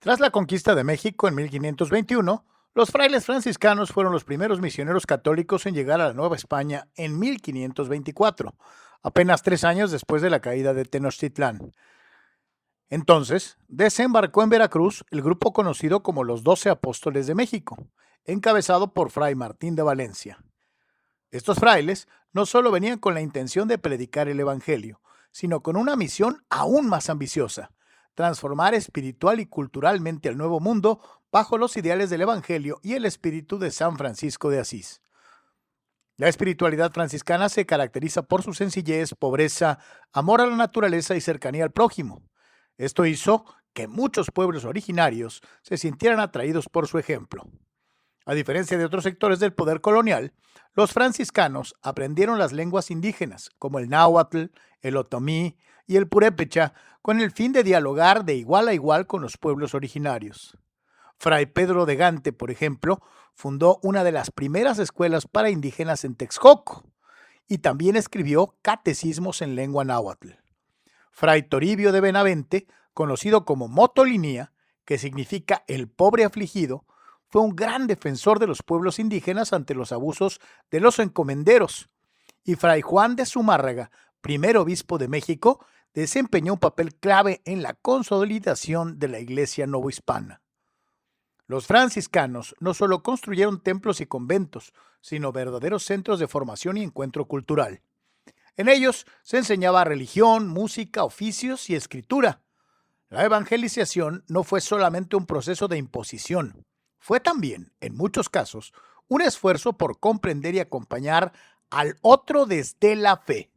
Tras la conquista de México en 1521, los frailes franciscanos fueron los primeros misioneros católicos en llegar a la Nueva España en 1524, apenas 3 años después de la caída de Tenochtitlán. Entonces, desembarcó en Veracruz el grupo conocido como los 12 Apóstoles de México, encabezado por Fray Martín de Valencia. Estos frailes no solo venían con la intención de predicar el Evangelio, sino con una misión aún más ambiciosa: transformar espiritual y culturalmente al Nuevo Mundo bajo los ideales del Evangelio y el espíritu de San Francisco de Asís. La espiritualidad franciscana se caracteriza por su sencillez, pobreza, amor a la naturaleza y cercanía al prójimo. Esto hizo que muchos pueblos originarios se sintieran atraídos por su ejemplo. A diferencia de otros sectores del poder colonial, los franciscanos aprendieron las lenguas indígenas, como el náhuatl, el otomí y el purépecha, con el fin de dialogar de igual a igual con los pueblos originarios. Fray Pedro de Gante, por ejemplo, fundó una de las primeras escuelas para indígenas en Texcoco y también escribió catecismos en lengua náhuatl. Fray Toribio de Benavente, conocido como Motolinía, que significa el pobre afligido, fue un gran defensor de los pueblos indígenas ante los abusos de los encomenderos. Y Fray Juan de Zumárraga, primer obispo de México, desempeñó un papel clave en la consolidación de la Iglesia novohispana. Los franciscanos no solo construyeron templos y conventos, sino verdaderos centros de formación y encuentro cultural. En ellos se enseñaba religión, música, oficios y escritura. La evangelización no fue solamente un proceso de imposición, fue también, en muchos casos, un esfuerzo por comprender y acompañar al otro desde la fe.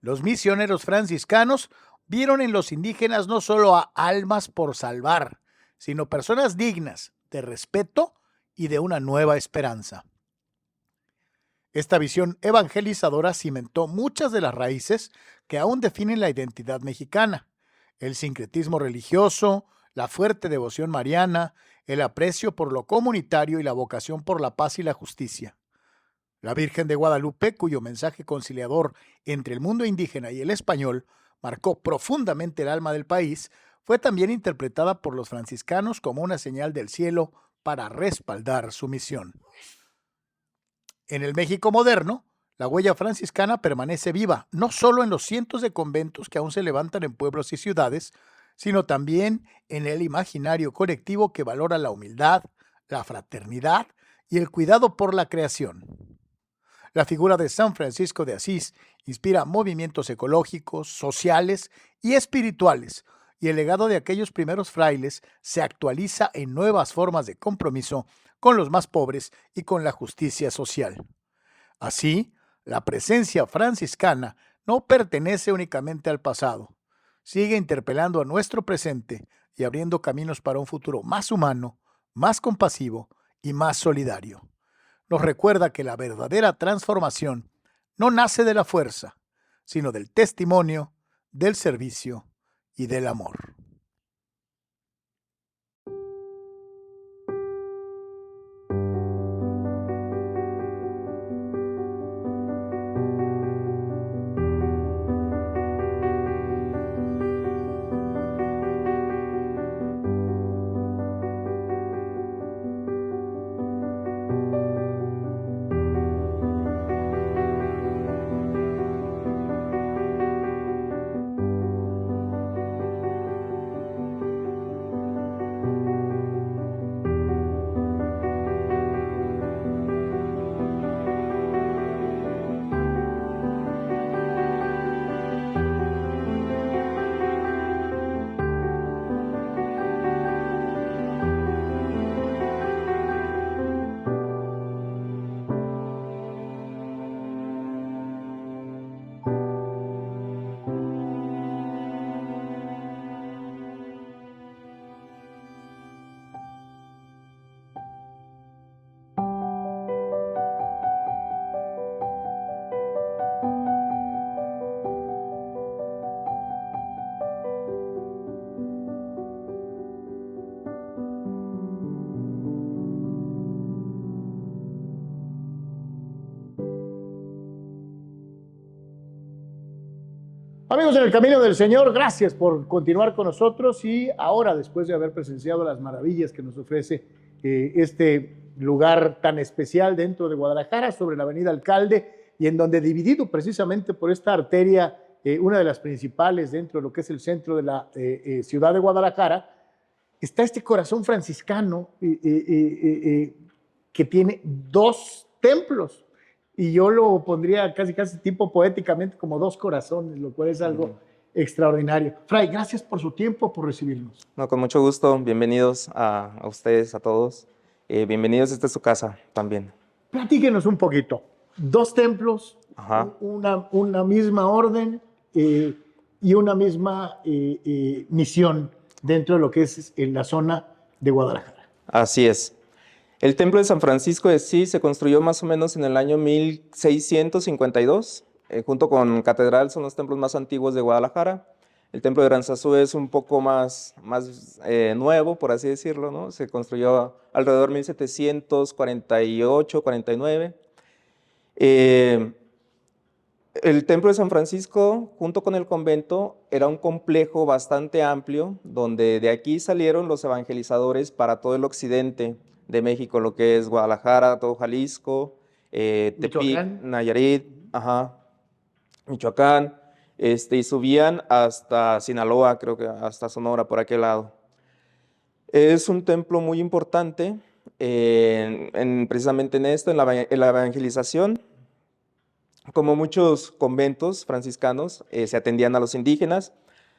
Los misioneros franciscanos vieron en los indígenas no solo a almas por salvar, sino personas dignas de respeto y de una nueva esperanza. Esta visión evangelizadora cimentó muchas de las raíces que aún definen la identidad mexicana: el sincretismo religioso, la fuerte devoción mariana, el aprecio por lo comunitario y la vocación por la paz y la justicia. La Virgen de Guadalupe, cuyo mensaje conciliador entre el mundo indígena y el español marcó profundamente el alma del país, fue también interpretada por los franciscanos como una señal del cielo para respaldar su misión. En el México moderno, la huella franciscana permanece viva, no solo en los cientos de conventos que aún se levantan en pueblos y ciudades, sino también en el imaginario colectivo que valora la humildad, la fraternidad y el cuidado por la creación. La figura de San Francisco de Asís inspira movimientos ecológicos, sociales y espirituales, y el legado de aquellos primeros frailes se actualiza en nuevas formas de compromiso con los más pobres y con la justicia social. Así, la presencia franciscana no pertenece únicamente al pasado, sigue interpelando a nuestro presente y abriendo caminos para un futuro más humano, más compasivo y más solidario. Nos recuerda que la verdadera transformación no nace de la fuerza, sino del testimonio, del servicio y del amor. Amigos en el Camino del Señor, gracias por continuar con nosotros y ahora, después de haber presenciado las maravillas que nos ofrece este lugar tan especial dentro de Guadalajara, sobre la Avenida Alcalde, y en donde dividido precisamente por esta arteria, una de las principales dentro de lo que es el centro de la ciudad de Guadalajara, está este corazón franciscano que tiene dos templos. Y yo lo pondría casi tipo poéticamente como dos corazones, lo cual es algo extraordinario. Fray, gracias por su tiempo, por recibirnos. No, con mucho gusto. Bienvenidos a ustedes, a todos. Bienvenidos, esta es su casa también. Platíquenos un poquito. Dos templos, una misma orden y una misma misión dentro de lo que es en la zona de Guadalajara. Así es. El Templo de San Francisco de Asís se construyó más o menos en el año 1652. Junto con Catedral son los templos más antiguos de Guadalajara. El Templo de Aranzazú es un poco más nuevo, por así decirlo, ¿no? Se construyó alrededor de 1748, 49. El Templo de San Francisco, junto con el convento, era un complejo bastante amplio, donde de aquí salieron los evangelizadores para todo el occidente de México, lo que es Guadalajara, todo Jalisco, Tepic, Nayarit, Michoacán, y subían hasta Sinaloa, creo que hasta Sonora, por aquel lado. Es un templo muy importante precisamente en esto, en la evangelización. Como muchos conventos franciscanos, se atendían a los indígenas.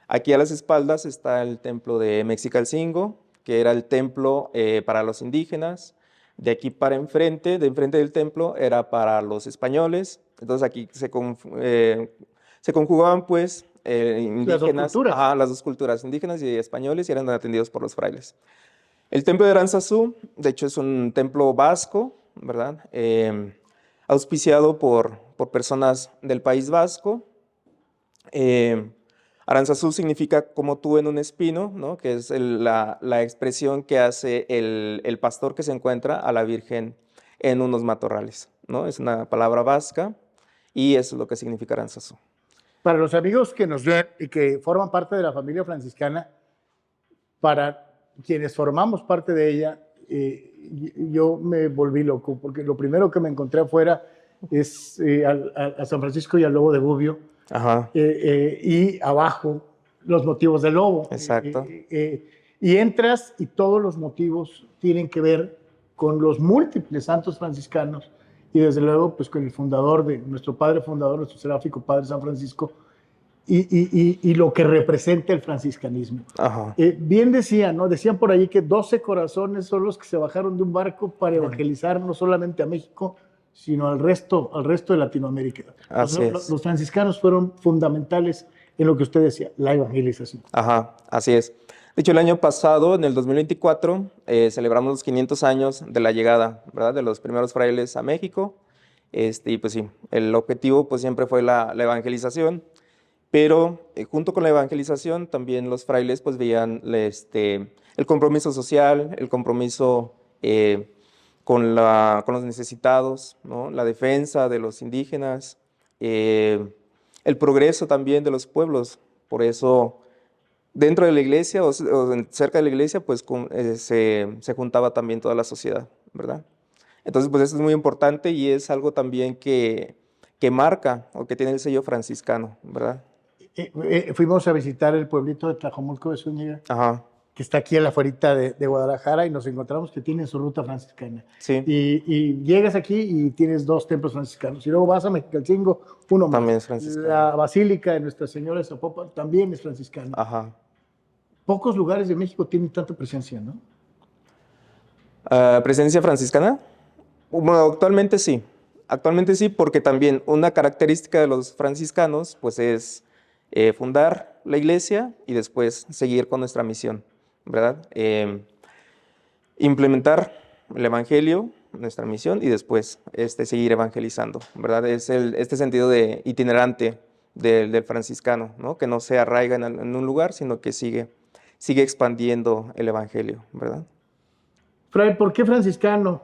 Aquí a las espaldas está el templo de Mexicalcingo, que era el templo para los indígenas. De aquí para enfrente, de enfrente del templo, era para los españoles. Entonces aquí se conjugaban pues indígenas, las dos culturas, indígenas y españoles, y eran atendidos por los frailes. El templo de Aranzazú, de hecho, es un templo vasco, ¿verdad? Auspiciado por personas del País Vasco. Aranzazú significa como tú en un espino, ¿no? Que es la expresión que hace el pastor que se encuentra a la Virgen en unos matorrales, ¿no? Es una palabra vasca y eso es lo que significa Aranzazú. Para los amigos que nos ven y que forman parte de la familia franciscana, para quienes formamos parte de ella, yo me volví loco, porque lo primero que me encontré afuera es a San Francisco y al Lobo de Gubbio, y abajo los motivos del lobo. Exacto. Y entras y todos los motivos tienen que ver con los múltiples santos franciscanos y desde luego pues con el fundador, nuestro padre fundador, nuestro seráfico padre San Francisco, y lo que representa el franciscanismo. Bien decían, ¿no? Decían por allí que 12 corazones son los que se bajaron de un barco para evangelizar no solamente a México, sino al resto de Latinoamérica. Los franciscanos fueron fundamentales en lo que usted decía, la evangelización. Así es. De hecho, el año pasado, en el 2024, celebramos los 500 años de la llegada, ¿verdad?, de los primeros frailes a México. Y pues sí, el objetivo pues siempre fue la evangelización, pero junto con la evangelización también los frailes pues veían el compromiso social, el compromiso con los necesitados, ¿no? La defensa de los indígenas, el progreso también de los pueblos. Por eso, dentro de la iglesia o cerca de la iglesia, pues se juntaba también toda la sociedad, ¿verdad? Entonces, pues eso es muy importante y es algo también que marca o que tiene el sello franciscano, ¿verdad? Fuimos a visitar el pueblito de Tlajomulco de Zúñiga, que está aquí a la afuerita de Guadalajara, y nos encontramos que tienen su ruta franciscana. Sí. Y llegas aquí y tienes dos templos franciscanos. Y luego vas a Mexicalcingo, uno más. También es franciscano. La Basílica de Nuestra Señora de Zapopan también es franciscana. Pocos lugares de México tienen tanta presencia, ¿no? ¿Presencia franciscana? Bueno, actualmente sí. Actualmente sí, porque también una característica de los franciscanos pues es fundar la iglesia y después seguir con nuestra misión, ¿verdad? Implementar el evangelio, nuestra misión, y después seguir evangelizando, ¿verdad? Es este sentido de itinerante del franciscano, ¿no? Que no se arraiga en un lugar, sino que sigue expandiendo el evangelio, ¿verdad? Fray, ¿por qué franciscano?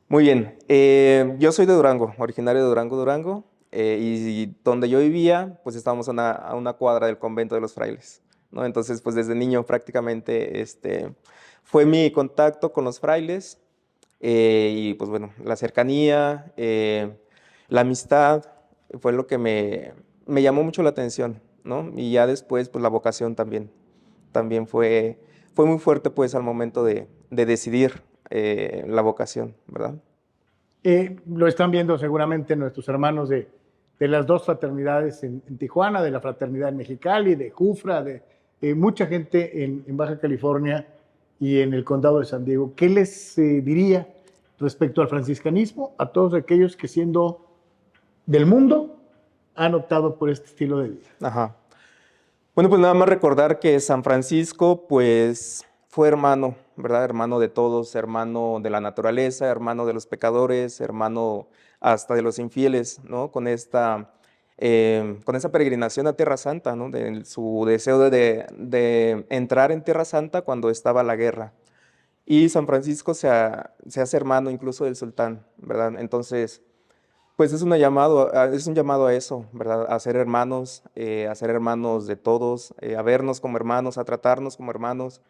Muy bien. Yo soy de Durango, originario de Durango. y donde yo vivía, pues estábamos a una cuadra del convento de los frailes, ¿no? Entonces, pues desde niño prácticamente fue mi contacto con los frailes y pues bueno, la cercanía, la amistad, fue lo que me llamó mucho la atención, ¿no? Y ya después, pues la vocación también fue muy fuerte pues al momento de decidir la vocación, ¿verdad? Lo están viendo seguramente nuestros hermanos de las dos fraternidades en Tijuana, de la fraternidad en Mexicali, de Jufra, de mucha gente en Baja California y en el condado de San Diego. ¿Qué les diría respecto al franciscanismo a todos aquellos que siendo del mundo han optado por este estilo de vida? Ajá. Bueno, pues nada más recordar que San Francisco, pues, fue hermano, ¿verdad? Hermano de todos, hermano de la naturaleza, hermano de los pecadores, hermano hasta de los infieles, ¿no? Con esa peregrinación a Tierra Santa, ¿no? De su deseo de entrar en Tierra Santa cuando estaba la guerra. Y San Francisco se hace hermano incluso del sultán, ¿verdad? Entonces, pues es es un llamado a eso, ¿verdad? A ser hermanos de todos, a vernos como hermanos, a tratarnos como hermanos,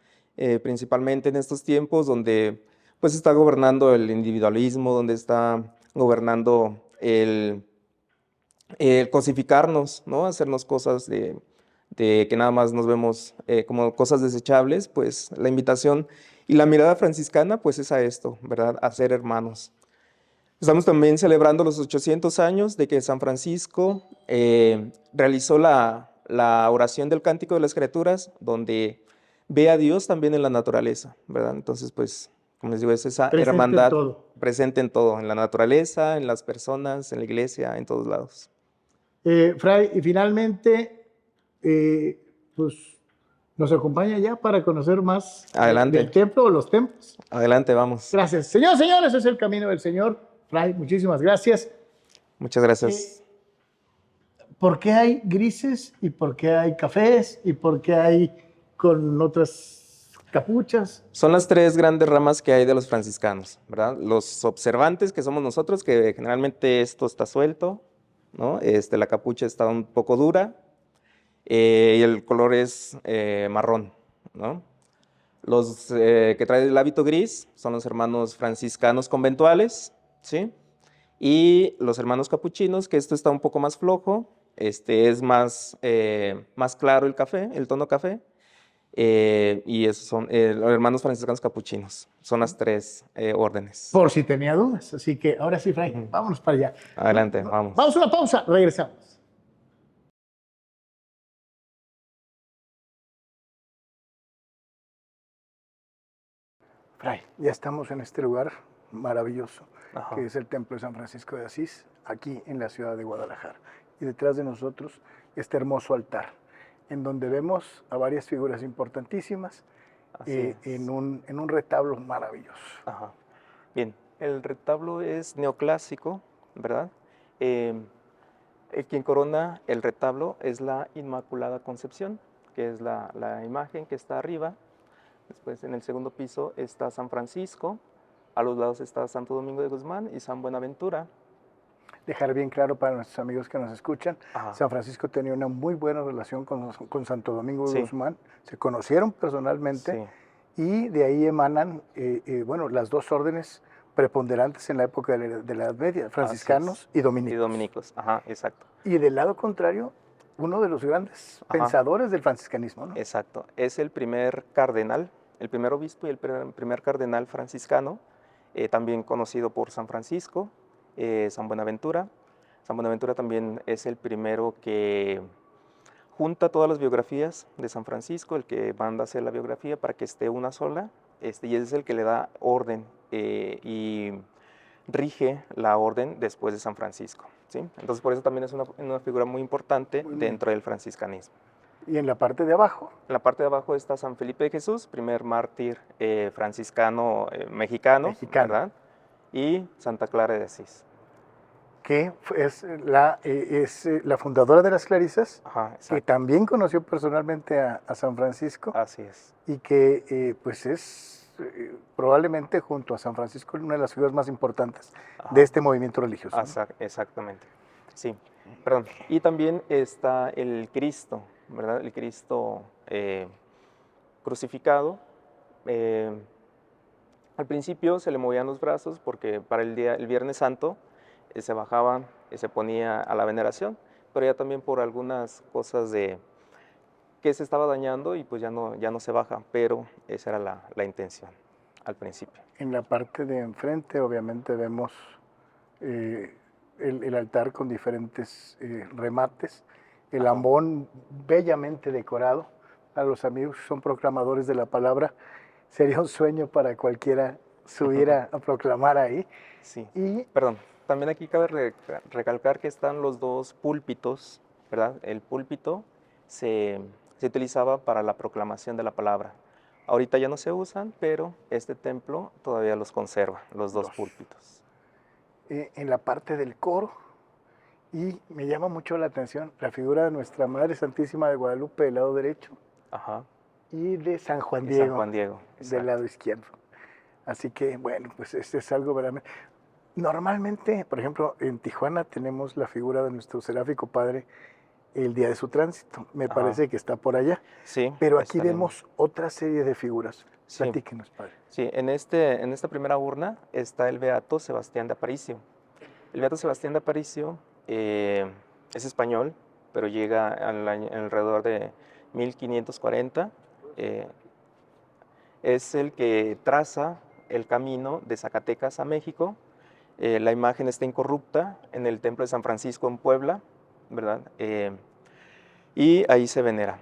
principalmente en estos tiempos donde pues está gobernando el individualismo, donde está gobernando el cosificarnos, ¿no? Hacernos cosas de que nada más nos vemos como cosas desechables, pues la invitación y la mirada franciscana pues es a esto, ¿verdad? A ser hermanos. Estamos también celebrando los 800 años de que San Francisco realizó la oración del Cántico de las Criaturas, donde ve a Dios también en la naturaleza, ¿verdad? Entonces, pues, como les digo, es esa Presente en hermandad todo. presente en todo, en la naturaleza, en las personas, en la iglesia, en todos lados. Fray, y finalmente, pues nos acompaña ya para conocer más del Adelante, templo o los templos. adelante, vamos. Gracias. Señores, señores, es el camino del Señor. Fray, muchísimas gracias. Muchas gracias. ¿Por qué hay grises y por qué hay cafés y por qué hay con otras capuchas? Son las tres grandes ramas que hay de los franciscanos, ¿verdad? Los observantes, que somos nosotros, que generalmente esto está suelto, ¿no? La capucha está un poco dura y el color es marrón, ¿no? Los que traen el hábito gris son los hermanos franciscanos conventuales, ¿sí? Y los hermanos capuchinos, que esto está un poco más flojo, es más claro el café, el tono café. Y esos son los hermanos franciscanos capuchinos. Son las tres órdenes. Por si tenía dudas. Así que ahora sí, Fray, vámonos para allá. Adelante, vamos. Vamos a una pausa, regresamos. Fray, ya estamos en este lugar maravilloso, Ajá. que es el Templo de San Francisco de Asís, aquí en la ciudad de Guadalajara. Y detrás de nosotros este hermoso altar, en donde vemos a varias figuras importantísimas en un retablo maravilloso. Ajá. Bien, el retablo es neoclásico, ¿verdad? Quien corona el retablo es la Inmaculada Concepción, que es la imagen que está arriba. Después, en el segundo piso está San Francisco, a los lados está Santo Domingo de Guzmán y San Buenaventura. Dejar bien claro para nuestros amigos que nos escuchan, Ajá. San Francisco tenía una muy buena relación con Santo Domingo de Sí. Guzmán, se conocieron personalmente Sí. y de ahí emanan, las dos órdenes preponderantes en la época de la Edad Media, franciscanos y dominicos. Y dominicos, ajá, exacto. Y del lado contrario, uno de los grandes pensadores del franciscanismo, ¿no? Exacto, es el primer cardenal, el primer obispo y el primer cardenal franciscano, también conocido por San Francisco, San Buenaventura. San Buenaventura también es el primero que junta todas las biografías de San Francisco, el que manda a hacer la biografía para que esté una sola, y es el que le da orden y rige la orden después de San Francisco, ¿sí? Entonces por eso también es una figura muy importante dentro del franciscanismo. Y en la parte de abajo. En la parte de abajo está San Felipe de Jesús, primer mártir franciscano mexicano, ¿verdad? Y Santa Clara de Asís, que es la fundadora de las Clarisas, que también conoció personalmente a San Francisco. Así es. Y que pues es probablemente junto a San Francisco una de las figuras más importantes de este movimiento religioso, ¿no? Exactamente. Sí, perdón. Y también está el Cristo, ¿verdad? El Cristo crucificado. Eh, Al principio se le movían los brazos porque para el Viernes Santo se bajaba y se ponía a la veneración, pero ya también por algunas cosas de que se estaba dañando y pues ya no se baja, pero esa era la intención al principio. En la parte de enfrente obviamente vemos eh, el altar con diferentes remates, el Ajá. ambón bellamente decorado. A los amigos que son proclamadores de la palabra, sería un sueño para cualquiera subir a proclamar ahí. Sí, Y perdón. También aquí cabe recalcar que están los dos púlpitos, ¿verdad? El púlpito se utilizaba para la proclamación de la palabra. Ahorita ya no se usan, pero este templo todavía los conserva, los dos dos. púlpitos. En la parte del coro, y me llama mucho la atención la figura de nuestra Madre Santísima de Guadalupe del lado derecho Ajá. y de San Juan Y San Diego Juan Diego, del exacto. lado izquierdo. Así que, bueno, pues este es algo verdaderamente... Normalmente, por ejemplo, en Tijuana tenemos la figura de nuestro seráfico padre el día de su tránsito. Me Ajá. parece que está por allá. Sí, Pero aquí estaría- vemos otra serie de figuras. Sí, Platíquenos, padre. sí, en esta primera urna está el Beato Sebastián de Aparicio. El Beato Sebastián de Aparicio es español, pero llega alrededor de 1540. eh, es el que traza el camino de Zacatecas a México. La imagen está incorrupta en el Templo de San Francisco en Puebla, ¿verdad? Y ahí se venera.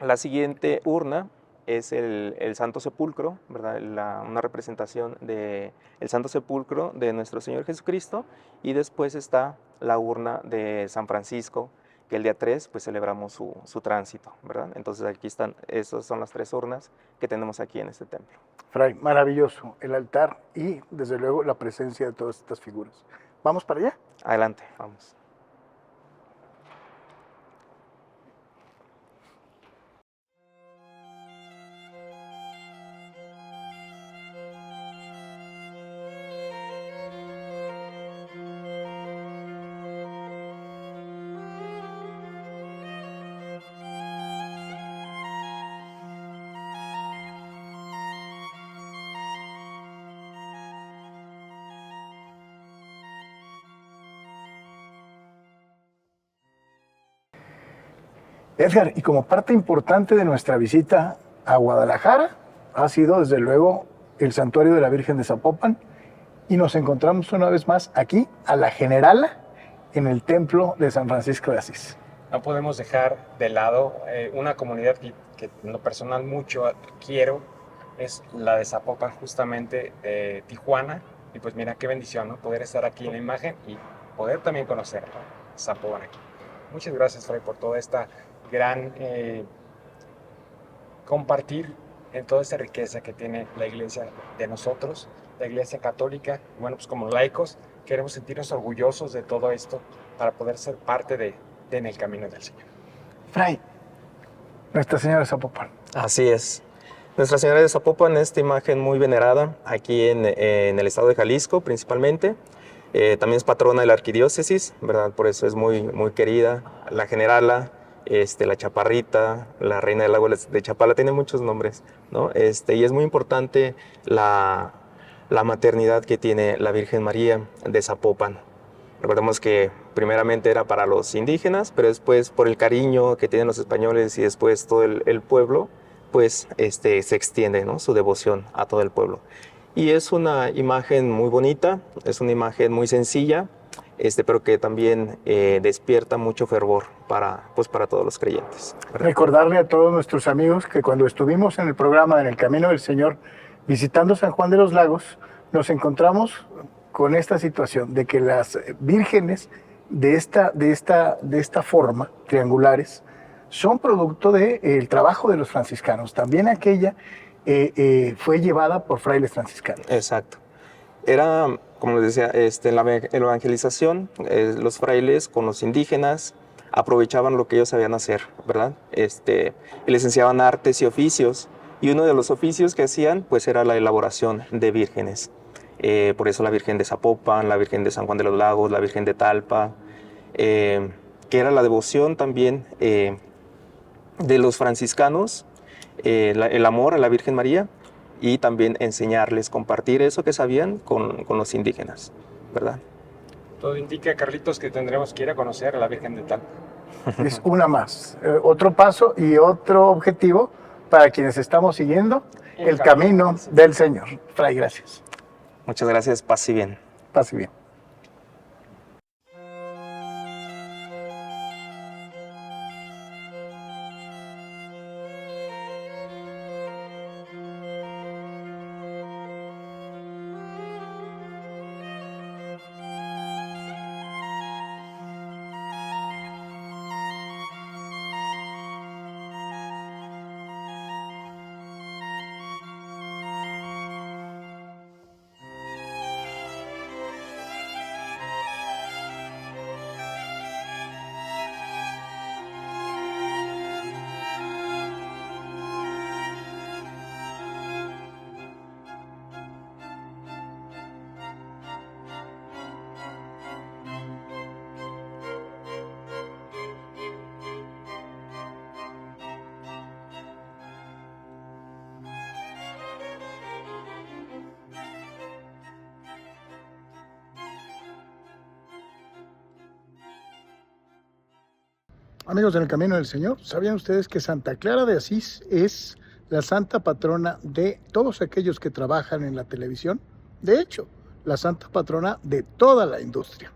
La siguiente urna es el Santo Sepulcro, ¿verdad? Una representación del Santo Sepulcro de nuestro Señor Jesucristo, y después está la urna de San Francisco, que el día 3 pues celebramos su tránsito, ¿verdad? Entonces aquí están, esas son las 3 urnas que tenemos aquí en este templo. Fray, maravilloso el altar y desde luego la presencia de todas estas figuras. ¿Vamos para allá? Adelante, vamos. Edgar, y como parte importante de nuestra visita a Guadalajara, ha sido desde luego el Santuario de la Virgen de Zapopan, y nos encontramos una vez más aquí, a la Generala, en el Templo de San Francisco de Asís. No podemos dejar de lado una comunidad que en lo personal mucho quiero, es la de Zapopan, justamente de Tijuana. Y pues mira, qué bendición, ¿no? Poder estar aquí en la imagen y poder también conocer Zapopan aquí. Muchas gracias, Fray, por toda esta gran compartir en toda esta riqueza que tiene la iglesia de nosotros, la iglesia católica. Bueno, pues como laicos queremos sentirnos orgullosos de todo esto para poder ser parte de en el camino del Señor. Fray, Nuestra Señora de Zapopan. Así es. Nuestra Señora de Zapopan, esta imagen muy venerada aquí en el estado de Jalisco principalmente. También es patrona de la arquidiócesis, ¿verdad? Por eso es muy, muy querida. La Generala, la Chaparrita, la Reina del Lago de Chapala, tiene muchos nombres, ¿no? Y es muy importante la maternidad que tiene la Virgen María de Zapopan. Recordemos que primeramente era para los indígenas, pero después por el cariño que tienen los españoles y después todo el pueblo, pues se extiende, ¿no? Su devoción a todo el pueblo. Y es una imagen muy bonita, es una imagen muy sencilla, pero que también despierta mucho fervor para todos los creyentes, ¿verdad? Recordarle a todos nuestros amigos que cuando estuvimos en el programa En el Camino del Señor, visitando San Juan de los Lagos, nos encontramos con esta situación de que las vírgenes de esta forma, triangulares, son producto del trabajo de los franciscanos. También aquella fue llevada por frailes franciscanos. Exacto. Era, como les decía, en la evangelización, los frailes con los indígenas aprovechaban lo que ellos sabían hacer, ¿verdad? Y les enseñaban artes y oficios, y uno de los oficios que hacían, pues, era la elaboración de vírgenes. Por eso la Virgen de Zapopan, la Virgen de San Juan de los Lagos, la Virgen de Talpa, que era la devoción también de los franciscanos, el amor a la Virgen María, y también enseñarles, compartir eso que sabían con los indígenas, ¿verdad? Todo indica, Carlitos, que tendremos que ir a conocer a la Virgen de Talpa. Es una más. Otro paso y otro objetivo para quienes estamos siguiendo el camino del Señor. Fray, gracias. Muchas gracias, paz y bien. Pase bien. Amigos del Camino del Señor, ¿sabían ustedes que Santa Clara de Asís es la santa patrona de todos aquellos que trabajan en la televisión? De hecho, la santa patrona de toda la industria.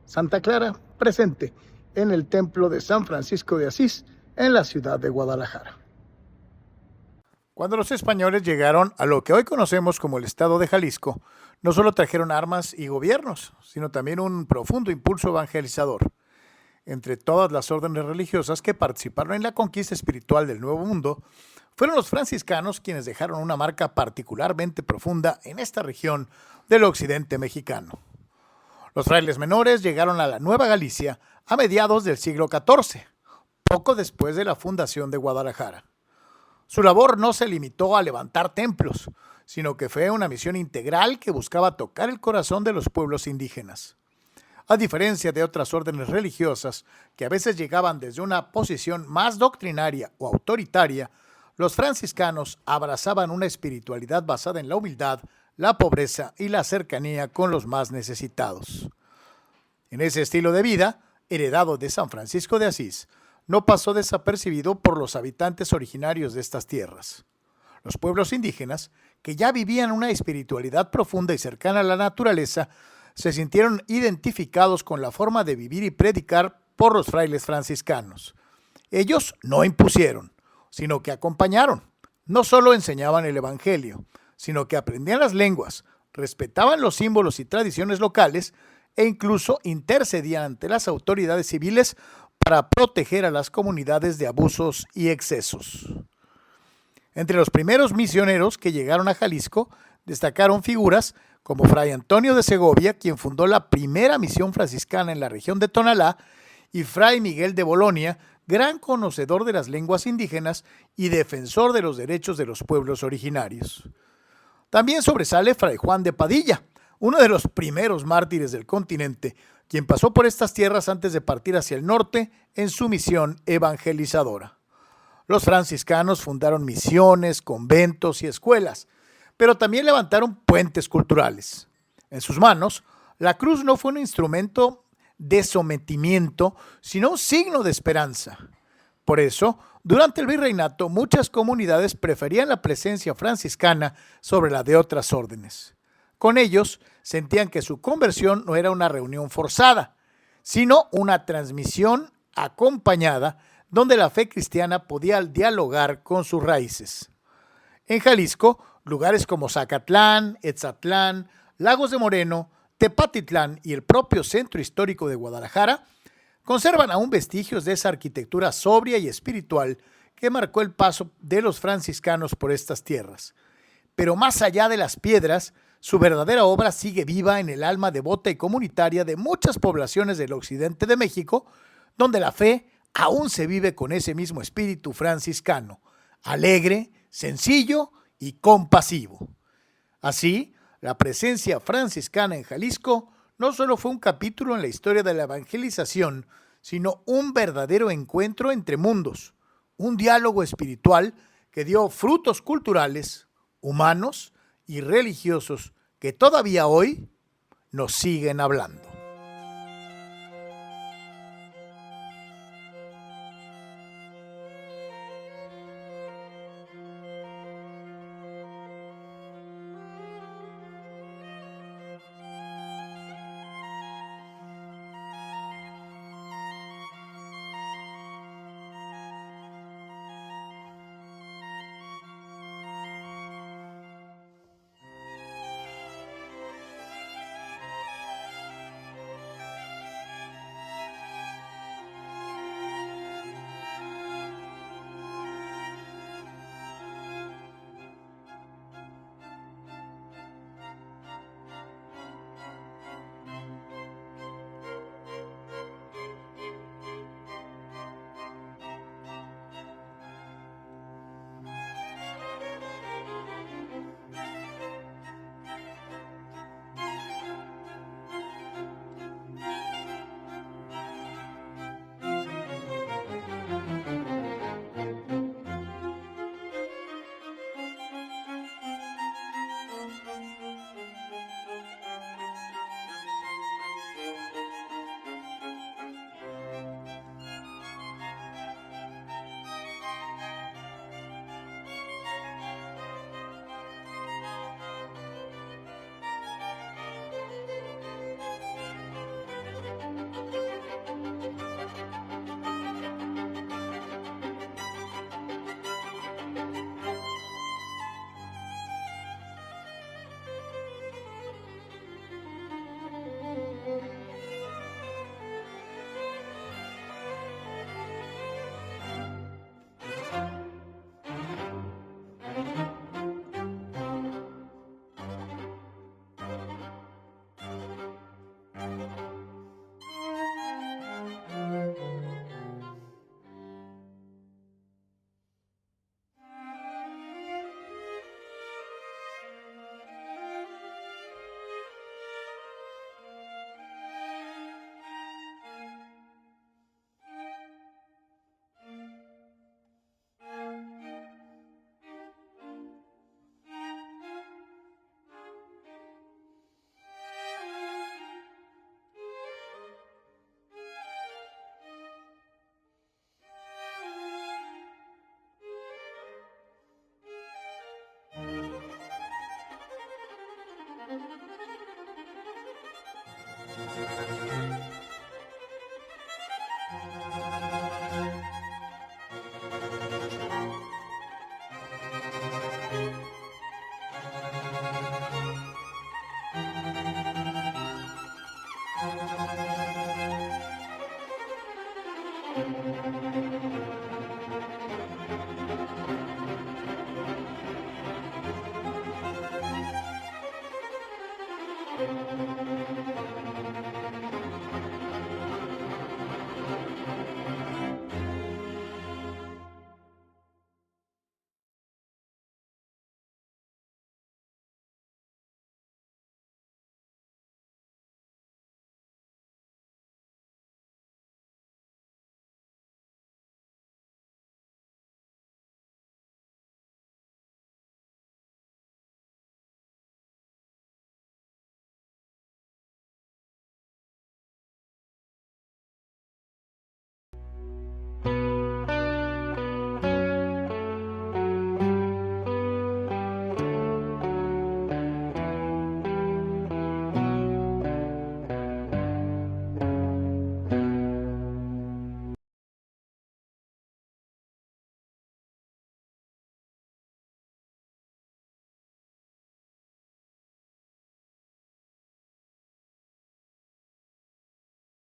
Santa Clara presente en el templo de San Francisco de Asís en la ciudad de Guadalajara. Cuando los españoles llegaron a lo que hoy conocemos como el estado de Jalisco, no solo trajeron armas y gobiernos, sino también un profundo impulso evangelizador. Entre todas las órdenes religiosas que participaron en la conquista espiritual del Nuevo Mundo, fueron los franciscanos quienes dejaron una marca particularmente profunda en esta región del occidente mexicano. Los frailes menores llegaron a la Nueva Galicia a mediados del siglo XIV, poco después de la fundación de Guadalajara. Su labor no se limitó a levantar templos, sino que fue una misión integral que buscaba tocar el corazón de los pueblos indígenas. A diferencia de otras órdenes religiosas, que a veces llegaban desde una posición más doctrinaria o autoritaria, los franciscanos abrazaban una espiritualidad basada en la humildad, la pobreza y la cercanía con los más necesitados. En ese estilo de vida, heredado de San Francisco de Asís, no pasó desapercibido por los habitantes originarios de estas tierras. Los pueblos indígenas, que ya vivían una espiritualidad profunda y cercana a la naturaleza, se sintieron identificados con la forma de vivir y predicar por los frailes franciscanos. Ellos no impusieron, sino que acompañaron. No solo enseñaban el evangelio, sino que aprendían las lenguas, respetaban los símbolos y tradiciones locales e incluso intercedían ante las autoridades civiles para proteger a las comunidades de abusos y excesos. Entre los primeros misioneros que llegaron a Jalisco destacaron figuras como Fray Antonio de Segovia, quien fundó la primera misión franciscana en la región de Tonalá, y Fray Miguel de Bolonia, gran conocedor de las lenguas indígenas y defensor de los derechos de los pueblos originarios. También sobresale Fray Juan de Padilla, uno de los primeros mártires del continente, quien pasó por estas tierras antes de partir hacia el norte en su misión evangelizadora. Los franciscanos fundaron misiones, conventos y escuelas, pero también levantaron puentes culturales. En sus manos, la cruz no fue un instrumento de sometimiento, sino un signo de esperanza. Por eso, durante el virreinato, muchas comunidades preferían la presencia franciscana sobre la de otras órdenes. Con ellos, sentían que su conversión no era una reunión forzada, sino una transmisión acompañada donde la fe cristiana podía dialogar con sus raíces. En Jalisco, lugares como Zacatlán, Etzatlán, Lagos de Moreno, Tepatitlán y el propio centro histórico de Guadalajara conservan aún vestigios de esa arquitectura sobria y espiritual que marcó el paso de los franciscanos por estas tierras. Pero más allá de las piedras, su verdadera obra sigue viva en el alma devota y comunitaria de muchas poblaciones del occidente de México, donde la fe aún se vive con ese mismo espíritu franciscano, alegre, sencillo y compasivo. Así, La presencia franciscana en Jalisco no solo fue un capítulo en la historia de la evangelización, sino un verdadero encuentro entre mundos, un diálogo espiritual que dio frutos culturales, humanos y religiosos que todavía hoy nos siguen hablando.